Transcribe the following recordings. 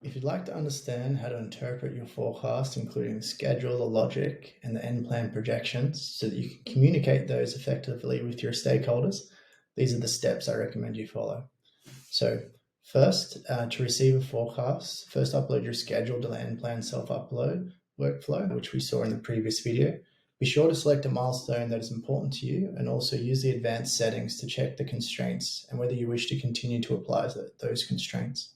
If you'd like to understand how to interpret your forecast, including the schedule, the logic, and the end plan projections, so that you can communicate those effectively with your stakeholders, these are the steps I recommend you follow. So first, to receive a forecast, first upload your schedule to the end plan self-upload workflow, which we saw in the previous video. Be sure to select a milestone that is important to you, and also use the advanced settings to check the constraints and whether you wish to continue to apply those constraints.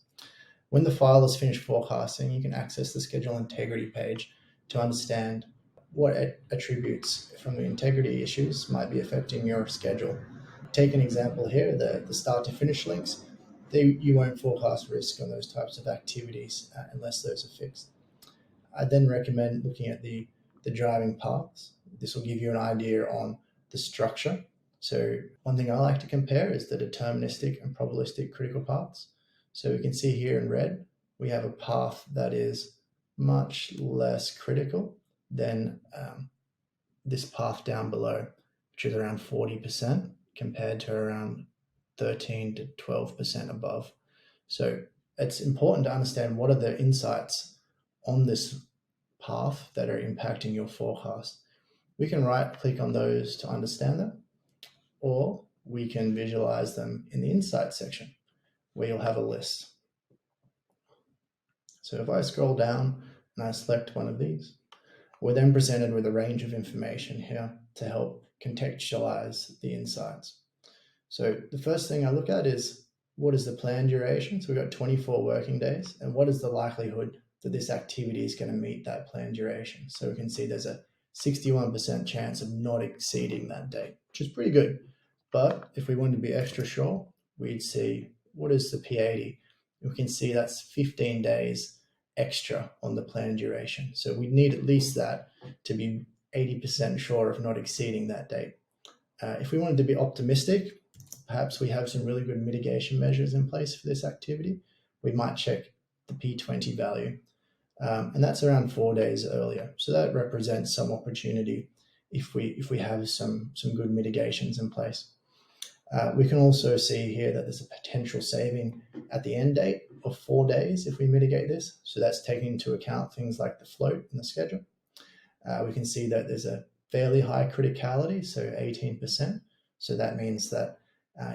When the file is finished forecasting, you can access the schedule integrity page to understand what attributes from the integrity issues might be affecting your schedule. Take an example here, the start to finish links. You won't forecast risk on those types of activities unless those are fixed. I then recommend looking at the driving paths. This will give you an idea on the structure. So one thing I like to compare is the deterministic and probabilistic critical paths. So we can see here in red, we have a path that is much less critical than this path down below, which is around 40% compared to around 13 to 12% above. So it's important to understand what are the insights on this path that are impacting your forecast. We can right click on those to understand them, or we can visualize them in the insights section where you'll have a list. So if I scroll down and I select one of these, we're then presented with a range of information here to help contextualize the insights. So the first thing I look at is, what is the plan duration? So we've got 24 working days, and what is the likelihood that this activity is going to meet that plan duration? So we can see there's a 61% chance of not exceeding that date, which is pretty good. But if we wanted to be extra sure, we'd see, what is the P80? We can see that's 15 days extra on the plan duration. So we need at least that to be 80% sure of not exceeding that date. If we wanted to be optimistic, perhaps we have some really good mitigation measures in place for this activity. We might check the P20 value, and that's around 4 days earlier. So that represents some opportunity if we have some good mitigations in place. We can also see here that there's a potential saving at the end date of 4 days if we mitigate this. So that's taking into account things like the float in the schedule. We can see that there's a fairly high criticality, so 18%. So that means that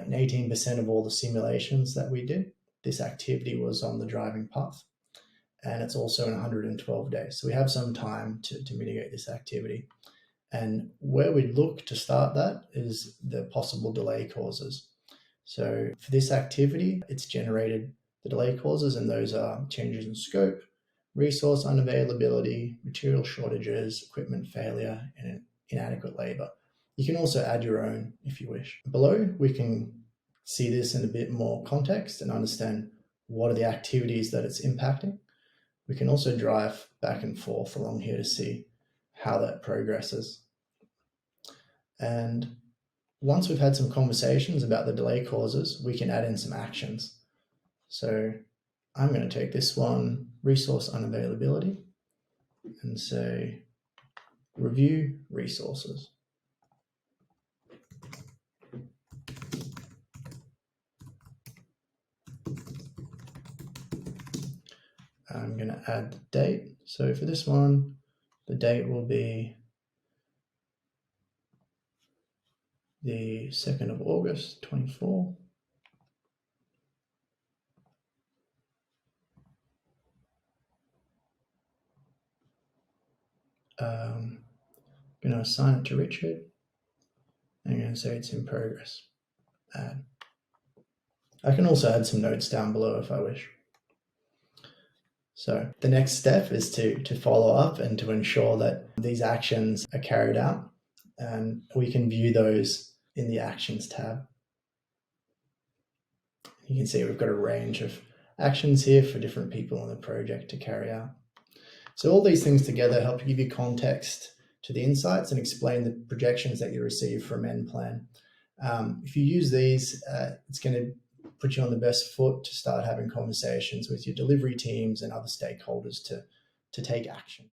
in 18% of all the simulations that we did, this activity was on the driving path. And it's also in 112 days. So we have some time to mitigate this activity. And where we look to start that is the possible delay causes. So for this activity, it's generated the delay causes, and those are changes in scope, resource unavailability, material shortages, equipment failure, and inadequate labor. You can also add your own if you wish. Below, we can see this in a bit more context and understand what are the activities that it's impacting. We can also drive back and forth along here to see how that progresses. And once we've had some conversations about the delay causes, we can add in some actions. So I'm going to take this one, resource unavailability, and say review resources. I'm going to add the date. So for this one, the date will be the 2nd of August, 24. I'm going to assign it to Richard. I'm going to say it's in progress. Add. I can also add some notes down below if I wish. So the next step is to follow up and to ensure that these actions are carried out, and we can view those in the Actions tab. You can see we've got a range of actions here for different people in the project to carry out. So all these things together help give you context to the insights and explain the projections that you receive from EndPlan. If you use these, it's going to put you on the best foot to start having conversations with your delivery teams and other stakeholders to take action.